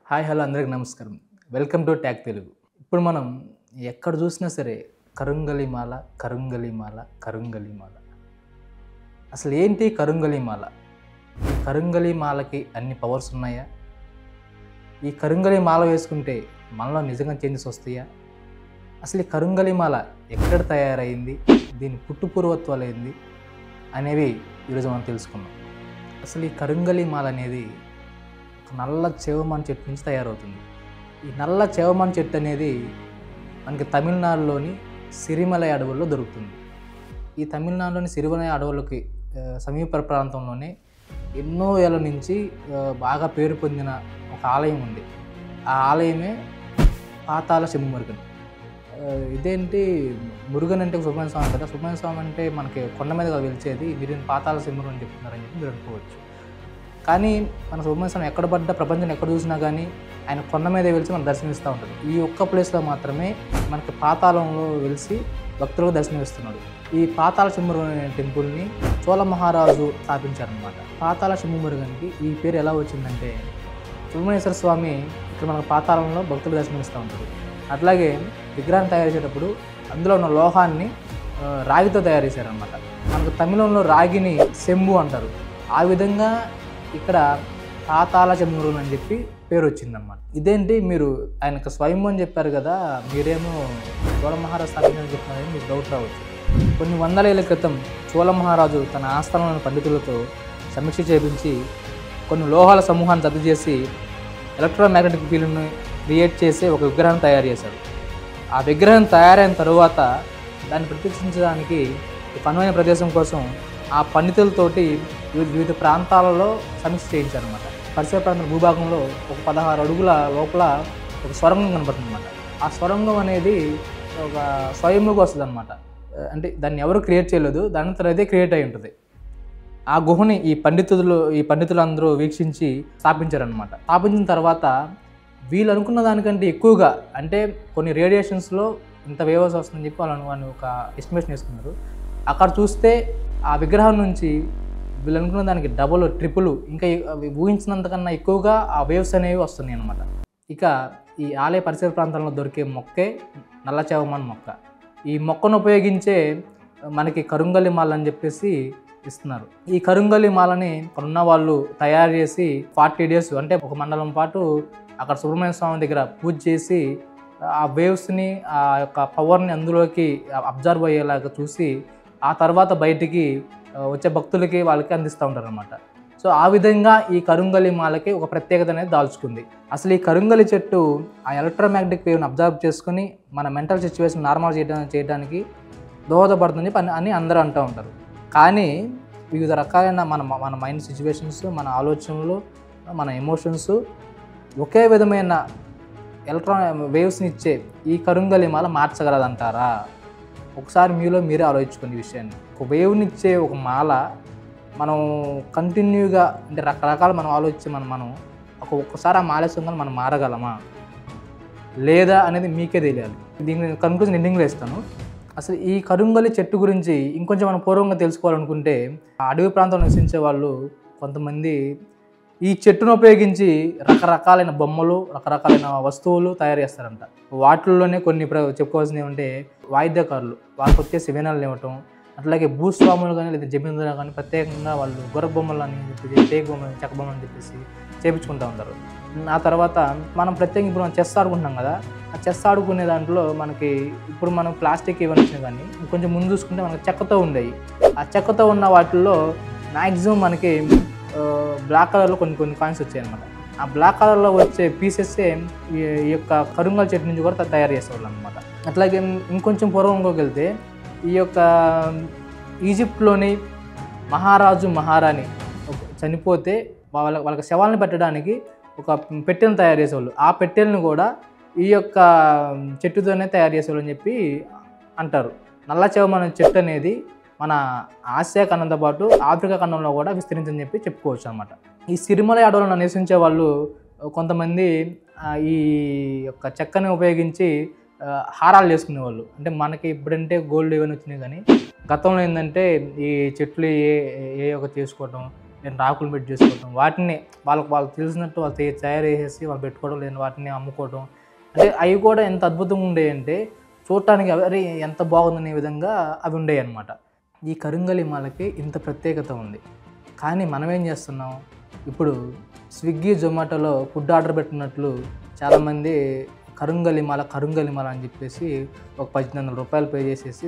Hi hello అందరికీ నమస్కారం. Welcome to tag Telugu. ఇప్పుడు మనం ఎక్కడ చూసినా సరే కరుంగలిమాల కరుంగలిమాల కరుంగలిమాల. అసలు ఏంటి కరుంగలిమాల? ఈ కరుంగలిమాలకి అన్ని పవర్స్ ఉన్నాయా? ఈ కరుంగలిమాల వేసుకుంటే మనలో నిజంగా చేంజెస్ వస్తాయా? అసలు ఈ కరుంగలిమాల ఎక్కడ తయారైంది, దీని పుట్టుపూర్వత్వాలు ఏంది అనేవి ఈరోజు మనం తెలుసుకున్నాం. అసలు ఈ కరుంగలిమాల అనేది నల్ల చేవమాన్ చెట్టు నుంచి తయారవుతుంది. ఈ నల్ల చేవమాన్ చెట్టు అనేది మనకి తమిళనాడులోని సిరిమలై అడవుల్లో దొరుకుతుంది. ఈ తమిళనాడులోని సిరిమలై అడవులకి సమీప ప్రాంతంలోనే ఎన్నో ఏళ్ళ నుంచి బాగా పేరు పొందిన ఒక ఆలయం ఉంది. ఆ ఆలయమే పాతాళ శంభు మురుగన్. ఇదేంటి మురుగన్ అంటే సుబ్రహ్మణ్య స్వామి కదా, సుబ్రహ్మణ్య స్వామి అంటే మనకి కొండ మీదగా వెలిచేది, మీరు పాతాళ శంభు అని చెప్తున్నారని చెప్పి మీరు అనుకోవచ్చు. కానీ మన సుబ్రహ్మణ్య స్వామి ఎక్కడ పడ్డా, ప్రపంచం ఎక్కడ చూసినా కానీ ఆయన కొండ మీద వెలిసి మనం దర్శనమిస్తూ ఉంటాడు. ఈ ఒక్క ప్లేస్లో మాత్రమే మనకి పాతాళంలో వెలిసి భక్తులకు దర్శనమిస్తున్నాడు. ఈ పాతాళ శంభుమురుగన్ అనే టెంపుల్ని చోళ మహారాజు స్థాపించారనమాట. పాతాళ శంభుమురుగన్కి ఈ పేరు ఎలా వచ్చిందంటే, సుబ్రహ్మణ్యేశ్వర స్వామి ఇక్కడ మనకు పాతాళంలో భక్తులు దర్శనమిస్తూ ఉంటారు. అట్లాగే విగ్రహాన్ని తయారు చేసేటప్పుడు అందులో ఉన్న లోహాన్ని రాగితో తయారు చేశారనమాట. మనకు తమిళంలో రాగిని శంభు అంటారు. ఆ విధంగా ఇక్కడ పాతాళ శంభుమురుగన్ అని చెప్పి పేరు వచ్చిందనమాట. ఇదేంటి మీరు ఆయనకు స్వయం అని చెప్పారు కదా, మీరేమో చోళ మహారాజు స్థాపించని చెప్తున్నారని మీకు డౌట్ రావచ్చు. కొన్ని వందల ఏళ్ల క్రితం చోళ మహారాజు తన ఆస్థానంలోని పండితులతో సమీక్ష చేపించి కొన్ని లోహాల సమూహాన్ని జత చేసి ఎలక్ట్రోమాగ్నెటిక్ ఫీల్డ్ని క్రియేట్ చేసి ఒక విగ్రహాన్ని తయారు చేశాడు. ఆ విగ్రహం తయారైన తరువాత దాన్ని ప్రదర్శించడానికి ఒక అనువైన ప్రదేశం కోసం ఆ పండితులతోటి వివిధ ప్రాంతాలలో సమీక్ష చేయించారనమాట. పరిసర ప్రాంత భూభాగంలో ఒక 16 అడుగుల లోపల ఒక సొరంగం కనబడుతుంది అనమాట. ఆ సొరంగం అనేది ఒక స్వయంగా వస్తుంది అనమాట. అంటే దాన్ని ఎవరు క్రియేట్ చేయలేదు, దాని తర్వాత అదే క్రియేట్ అయి ఉంటుంది. ఆ గుహని ఈ పండితులందరూ వీక్షించి స్థాపించారనమాట. స్థాపించిన తర్వాత వీళ్ళు అనుకున్న దానికంటే ఎక్కువగా, అంటే కొన్ని రేడియేషన్స్లో ఇంత వేవ్స్ వస్తుందని చెప్పి వాళ్ళు ఒక ఎస్టిమేషన్ వేసుకున్నారు. అక్కడ చూస్తే ఆ విగ్రహం నుంచి వీళ్ళు అనుకున్న దానికి డబుల్ ట్రిపుల్ ఇంకా ఊహించినంతకన్నా ఎక్కువగా ఆ వేవ్స్ అనేవి వస్తున్నాయి అన్నమాట. ఇక ఈ ఆలయ పరిసర ప్రాంతాల్లో దొరికే మొక్కే నల్ల చేవమాన్ మొక్క. ఈ మొక్కను ఉపయోగించే మనకి కరుంగలిమాల అని చెప్పేసి ఇస్తున్నారు. ఈ కరుంగలిమాలని ఉన్న వాళ్ళు తయారు చేసి 40 days అంటే ఒక మండలం పాటు అక్కడ సుబ్రహ్మణ్య స్వామి దగ్గర పూజ చేసి ఆ వేవ్స్ని, ఆ యొక్క పవర్ని అందులోకి అబ్జర్వ్ అయ్యేలాగా చూసి ఆ తర్వాత బయటికి వచ్చే భక్తులకి వాళ్ళకి అందిస్తూ ఉంటారు అనమాట. సో ఆ విధంగా ఈ కరుంగలిమాలకి ఒక ప్రత్యేకత అనేది దాల్చుకుంది. అసలు ఈ కరుంగలి చెట్టు ఆ ఎలక్ట్రోమాగ్నెటిక్ వేవ్ని అబ్జర్వ్ చేసుకుని మన మెంటల్ సిచ్యువేషన్ నార్మల్ చేయడానికి దోహదపడుతుంది అని అందరూ అంటూ ఉంటారు. కానీ వివిధ రకాలైన మన మైండ్ సిచ్యువేషన్స్, మన ఆలోచనలు, మన ఎమోషన్స్ ఒకే విధమైన వేవ్స్ని ఇచ్చే ఈ కరుంగలిమాల మార్చగలదంటారా? ఒకసారి మీరే ఆలోచించుకునే విషయాన్ని. ఒక వేవ్ని ఇచ్చే ఒక మాల మనం కంటిన్యూగా, అంటే రకరకాల మనం ఆలోచించి మనం ఒక్కసారి ఆ మాలేసుకొని మనం మారగలమా లేదా అనేది మీకే తెలియాలి. దీన్ని కన్క్లూజన్ ఎండింగ్లో ఇస్తాను. అసలు ఈ కరుంగలి చెట్టు గురించి ఇంకొంచెం మనం పూర్వంగా తెలుసుకోవాలనుకుంటే, అడవి ప్రాంతంలో నివసించే వాళ్ళు కొంతమంది ఈ చెట్టును ఉపయోగించి రకరకాలైన బొమ్మలు, రకరకాలైన వస్తువులు తయారు చేస్తారంట. వాటిల్లోనే కొన్ని చెప్పుకోవాల్సినవి ఏమంటే, వాయిద్యకారులు వాళ్ళకి వచ్చేసి వీణలు ఇవ్వటం, అట్లాగే భూస్వాములు కానీ లేదా జమీందారులు కానీ ప్రత్యేకంగా వాళ్ళు గొర్రె బొమ్మలు అని చెప్పేసి, టేక్ బొమ్మలు, చెక్క బొమ్మలు అని చెప్పేసి చేయించుకుంటూ ఉంటారు. ఆ తర్వాత మనం ప్రత్యేకంగా ఇప్పుడు మనం చెస్ ఆడుకుంటున్నాం కదా, ఆ చెస్ ఆడుకునే దాంట్లో మనకి ఇప్పుడు మనం ప్లాస్టిక్ ఇవన్నీ వచ్చినాయి, కానీ కొంచెం ముందు చూసుకుంటే మనకి చెక్కతో ఉండేవి. ఆ చెక్కతో ఉన్న వాటిల్లో మ్యాక్సిమం మనకి బ్లాక్ కలర్లో కొన్ని కాయిన్స్ వచ్చాయన్నమాట. ఆ బ్లాక్ కలర్లో వచ్చే పీసెస్సే ఈ యొక్క కరుంగలి చెట్టు నుంచి కూడా తయారు చేసేవాళ్ళు అనమాట. అట్లాగే ఇంకొంచెం పూర్వంలోకి వెళ్తే ఈ యొక్క ఈజిప్ట్లోని మహారాజు మహారాణి చనిపోతే వాళ్ళకి శవాలను పెట్టడానికి ఒక పెట్టెలను తయారు చేసేవాళ్ళు. ఆ పెట్టెలను కూడా ఈ యొక్క చెట్టుతోనే తయారు చేసేవాళ్ళు అని చెప్పి అంటారు. నల్ల చేవమాన్ చెట్టు అనేది మన ఆసియా ఖండంతో పాటు ఆఫ్రికా ఖండంలో కూడా విస్తరించని చెప్పి చెప్పుకోవచ్చు అనమాట. ఈ సిరిమలై అడవులను నివసించే వాళ్ళు కొంతమంది ఈ యొక్క చెక్కని ఉపయోగించి హారాలు చేసుకునేవాళ్ళు. అంటే మనకి ఇప్పుడంటే గోల్డ్ ఇవన్నీ వచ్చినాయి, కానీ గతంలో ఏంటంటే ఈ చెట్లు ఏ ఒక చేసుకోవటం, లేదంటే ఆకులు పెట్టి చేసుకోవడం, వాటిని వాళ్ళకి తెలిసినట్టు వాళ్ళు తయారు చేసేసి వాళ్ళు పెట్టుకోవడం, లేదంటే వాటిని అమ్ముకోవడం. అంటే అవి కూడా ఎంత అద్భుతంగా ఉండేయంటే చూడటానికి అరే ఎంత బాగుందనే విధంగా అవి ఉండేవన్నమాట. ఈ కరుంగలి మాలకి ఇంత ప్రత్యేకత ఉంది. కానీ మనం ఏం చేస్తున్నాం, ఇప్పుడు స్విగ్గీ, జొమాటోలో ఫుడ్ ఆర్డర్ పెట్టినట్లు చాలామంది కరుంగలి మాల అని చెప్పేసి ఒక 1800 రూపాయలు పే చేసేసి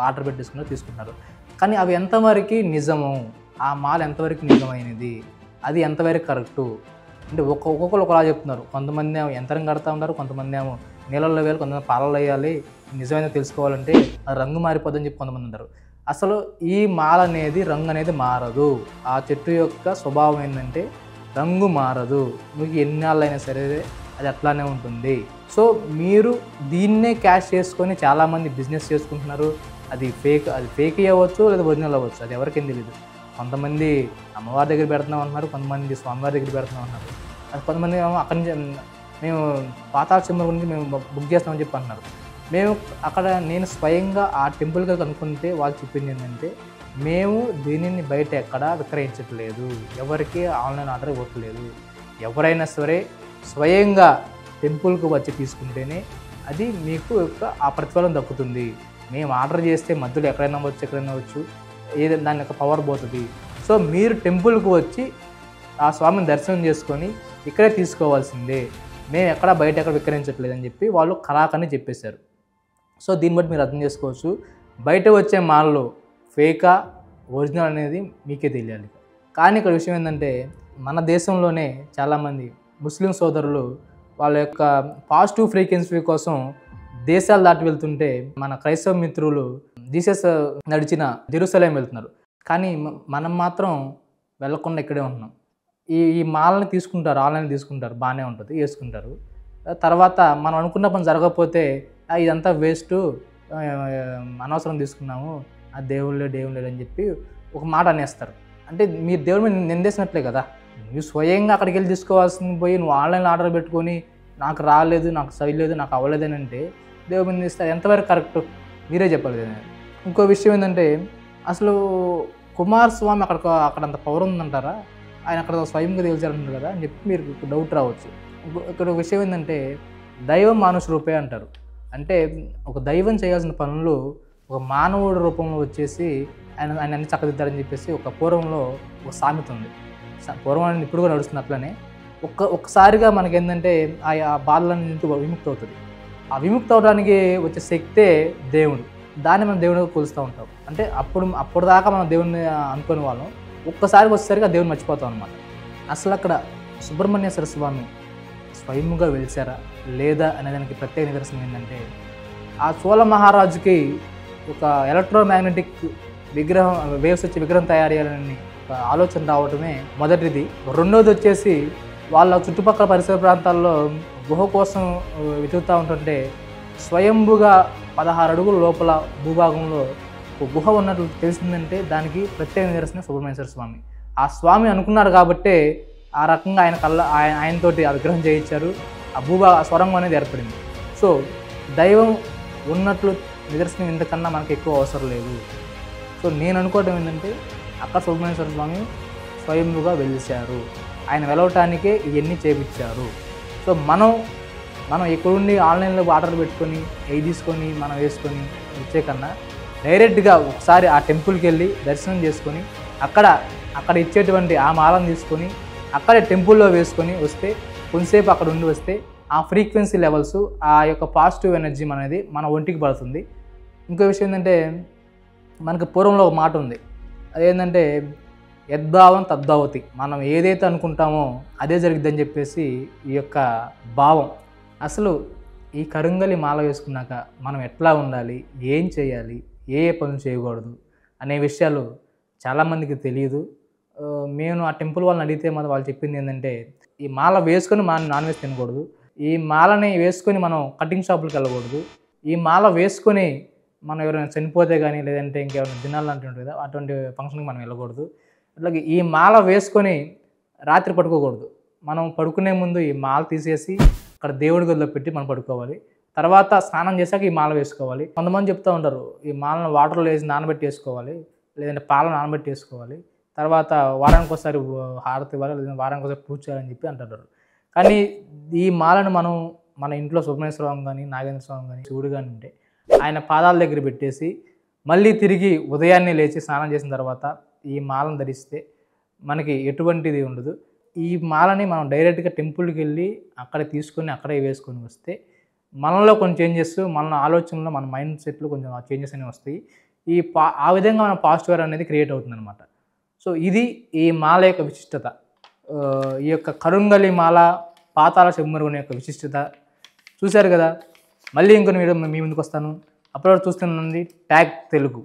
ఆర్డర్ తీసుకుంటారు. కానీ అవి ఎంతవరకు నిజము, ఆ మాల ఎంతవరకు నిజమైనది, అది ఎంతవరకు కరెక్టు అంటే ఒక్కొక్కరు ఒకలా చెప్తున్నారు. కొంతమంది ఏమో యంత్రం కడతా ఉంటారు, కొంతమంది ఏమో నీళ్ళల్లో వేయాలి, కొంతమంది పాలల్లో వేయాలి, నిజమైనా తెలుసుకోవాలంటే అది రంగు మారిపోద్దని చెప్పి కొంతమంది ఉంటారు. అసలు ఈ మాల అనేది రంగు అనేది మారదు. ఆ చెట్టు యొక్క స్వభావం ఏంటంటే రంగు మారదు. మీకు ఎన్నాళ్ళైనా సరే అది అట్లానే ఉంటుంది. సో మీరు దీన్నే క్యాష్ చేసుకొని చాలామంది బిజినెస్ చేసుకుంటున్నారు. అది ఫేక్ అవ్వచ్చు, లేదా ఒరిజినల్ అవ్వచ్చు, అది ఎవరికేం తెలియదు. కొంతమంది అమ్మవారి దగ్గర పెడుతున్నాం అంటున్నారు, కొంతమంది స్వామివారి దగ్గర పెడుతున్నాం అంటున్నారు. అది కొంతమంది ఏమో అక్కడి నుంచి మేము పాతాళ సింహం గురించి మేము బుక్ చేస్తామని చెప్పి అంటున్నారు. మేము అక్కడ నేను స్వయంగా ఆ టెంపుల్గా కనుక్కుంటే వాళ్ళు చెప్పింది ఏంటంటే మేము దీనిని బయట ఎక్కడా విక్రయించట్లేదు, ఎవరికి ఆన్లైన్ ఆర్డర్ ఇవ్వట్లేదు. ఎవరైనా సరే స్వయంగా టెంపుల్కి వచ్చి తీసుకుంటేనే అది మీకు ఆ ప్రతిఫలం దక్కుతుంది. మేము ఆర్డర్ చేస్తే మధ్యలో ఎక్కడైనా వచ్చు, ఏదైనా దాని యొక్క పవర్ పోతుంది. సో మీరు టెంపుల్కి వచ్చి ఆ స్వామిని దర్శనం చేసుకొని ఇక్కడే తీసుకోవాల్సిందే, మేము ఎక్కడ బయట ఎక్కడ విక్రయించట్లేదని చెప్పి వాళ్ళు ఖరాఖని చెప్పేశారు. సో దీన్ని బట్టి మీరు అర్థం చేసుకోవచ్చు, బయట వచ్చే మాల్లో ఫేకా ఒరిజినల్ అనేది మీకే తెలియాలి. కానీ ఇక్కడ విషయం ఏంటంటే మన దేశంలోనే చాలామంది ముస్లిం సోదరులు వాళ్ళ యొక్క పాజిటివ్ ఫ్రీక్వెన్సీ కోసం దేశాలు దాటి వెళ్తుంటే మన క్రైస్తవ మిత్రులు జీసస్ నడిచిన జెరూసలేం వెళ్తున్నారు. కానీ మనం మాత్రం వెళ్ళకుండా ఇక్కడే ఉంటున్నాం. ఈ మాలని తీసుకుంటారు, ఆన్లైన్ తీసుకుంటారు, బాగానే ఉంటుంది, వేసుకుంటారు. తర్వాత మనం అనుకున్న పని జరగకపోతే ఇదంతా వేస్ట్, అనవసరం తీసుకున్నాము, ఆ దేవుళ్ళే అని చెప్పి ఒక మాట అనేస్తారు. అంటే మీరు దేవుడి మీద నిందేసినట్లే కదా. నువ్వు స్వయంగా అక్కడికి వెళ్ళి తీసుకోవాల్సింది పోయి నువ్వు ఆన్లైన్లో ఆర్డర్ పెట్టుకొని నాకు రాలేదు, నాకు సరిలేదు, నాకు అవ్వలేదని అంటే దేవుడి మీద ఇస్తారు. ఎంతవరకు కరెక్ట్ మీరే చెప్పాలి. ఇంకో విషయం ఏంటంటే అసలు కుమారస్వామి అక్కడంత పవర్ ఉందంటారా, ఆయన అక్కడ స్వయంగా తెలిసారంటారు కదా అని చెప్పి మీరు డౌట్ రావచ్చు. ఇక్కడ విషయం ఏంటంటే దైవం మానుష రూపే అంటారు. అంటే ఒక దైవం చేయాల్సిన పనులు ఒక మానవుడి రూపంలో వచ్చేసి ఆయన అన్ని చక్కదిద్దారని చెప్పేసి ఒక పూర్వంలో ఒక సామెత ఉంది. పూర్వం ఇప్పుడు కూడా నడుస్తున్నట్లనే ఒక్కసారిగా మనకేంటంటే ఆ బాధలన్నీ విముక్తి అవుతుంది. ఆ విముక్తి అవడానికి వచ్చే శక్తే దేవుడు. దాన్ని మనం దేవుడిగా కొలుస్తూ ఉంటాం. అంటే అప్పుడు దాకా మనం దేవుడిని అనుకునే వాళ్ళం, ఒక్కసారికి వచ్చేసరికి ఆ దేవుని మర్చిపోతాం అనమాట. అసలు అక్కడ సుబ్రహ్మణ్యేశ్వర స్వామి స్వయముగా వెలిసారా లేదా అనే దానికి ప్రత్యేక నిదర్శనం ఏంటంటే ఆ చోళ మహారాజుకి ఒక ఎలక్ట్రోమాగ్నెటిక్ విగ్రహం వేవ్స్ వచ్చి విగ్రహం తయారు చేయాలని ఒక ఆలోచన రావటమే మొదటిది. రెండోది వచ్చేసి వాళ్ళ చుట్టుపక్కల పరిసర ప్రాంతాల్లో గుహ కోసం వెతుకుతూ ఉంటుంటే స్వయంభుగా 16 అడుగుల లోపల భూభాగంలో ఒక గుహ ఉన్నట్లు తెలిసిందంటే దానికి ప్రత్యేక నిదర్శనం సుబ్రహ్మణ్యేశ్వర స్వామి. ఆ స్వామి అనుకున్నారు కాబట్టే ఆ రకంగా ఆయనతోటి ఆ విగ్రహం చేయించారు. ఆ స్వరంగం అనేది ఏర్పడింది. సో దైవం ఉన్నట్లు నిదర్శనం ఇంతకన్నా మనకు ఎక్కువ అవసరం లేదు. సో నేను అనుకోవటం ఏంటంటే అక్కడ సుబ్రహ్మణ్యేశ్వర స్వామి స్వయంగా వెలిశారు, ఆయన వెలవటానికే ఇవన్నీ చేపించారు. సో మనం ఇక్కడుండి ఆన్లైన్లో ఆర్డర్ పెట్టుకొని అవి తీసుకొని మనం వేసుకొని వచ్చే కన్నా డైరెక్ట్గా ఒకసారి ఆ టెంపుల్కి వెళ్ళి దర్శనం చేసుకొని అక్కడ ఇచ్చేటువంటి ఆ మాలను తీసుకొని అక్కడే టెంపుల్లో వేసుకొని వస్తే కొంతసేపు అక్కడ ఉండి వస్తే ఆ ఫ్రీక్వెన్సీ లెవెల్స్, ఆ యొక్క పాజిటివ్ ఎనర్జీ అనేది మన ఒంటికి పడుతుంది. ఇంకో విషయం ఏంటంటే మనకు పూర్వంలో ఒక మాట ఉంది, అదేంటంటే యద్భావం తద్భవతి. మనం ఏదైతే అనుకుంటామో అదే జరిగిద్దని చెప్పేసి ఈ యొక్క భావం. అసలు ఈ కరుంగలి మాల వేసుకున్నాక మనం ఎట్లా ఉండాలి, ఏం చేయాలి, ఏ పనులు చేయకూడదు అనే విషయాలు చాలామందికి తెలియదు. మేము ఆ టెంపుల్ వాళ్ళని అడిగితే మాత్రం వాళ్ళు చెప్పింది ఏంటంటే ఈ మాల వేసుకొని నాన్ వెజ్ తినకూడదు, ఈ మాలని వేసుకొని మనం కటింగ్ షాపులకు వెళ్ళకూడదు, ఈ మాల వేసుకొని మనం ఎవరైనా చనిపోతే కానీ లేదంటే ఇంకేమైనా దినాలు ఉంటుంది కదా అటువంటి ఫంక్షన్కి మనం వెళ్ళకూడదు. అట్లాగే ఈ మాల వేసుకొని రాత్రి పడుకోకూడదు. మనం పడుకునే ముందు ఈ మాల తీసేసి అక్కడ దేవుడి గదిలో పెట్టి మనం పడుకోవాలి. తర్వాత స్నానం చేశాక ఈ మాల వేసుకోవాలి. కొంతమంది చెప్తూ ఉంటారు ఈ మాలను వాటర్లో వేసి నానబెట్టి వేసుకోవాలి, లేదంటే పాలు నానబెట్టి వేసుకోవాలి, తర్వాత వారానికి ఒకసారి హారతి ఇవ్వాలి, లేదా వారానికి ఒకసారి పూజ చేయాలని చెప్పి అంటారు. కానీ ఈ మాలను మనం మన ఇంట్లో సుబ్రహ్మణ్య స్వామి కానీ, నాగేంద్ర స్వామి కానీ, శివుడు కానీ ఉంటే ఆయన పాదాల దగ్గర పెట్టేసి మళ్ళీ తిరిగి ఉదయాన్నే లేచి స్నానం చేసిన తర్వాత ఈ మాలను ధరిస్తే మనకి ఎటువంటిది ఉండదు. ఈ మాలని మనం డైరెక్ట్గా టెంపుల్కి వెళ్ళి అక్కడ తీసుకొని అక్కడే వేసుకొని వస్తే మనలో కొన్ని చేంజెస్, మన ఆలోచనలో, మన మైండ్ సెట్లో కొంచెం చేంజెస్ అనేవి వస్తాయి. ఆ విధంగా మన పాజిటివ్ అనేది క్రియేట్ అవుతుందన్నమాట. సో ఇది ఈ మాల యొక్క విశిష్టత. ఈ యొక్క కరుంగలి మాల, పాతాళ శంభురుగుని యొక్క విశిష్టత చూశారు కదా. మళ్ళీ ఇంకొన్ని వీడియో మీ ముందుకు వస్తాను. అప్పటివరకు చూస్తున్నది ట్యాగ్ తెలుగు.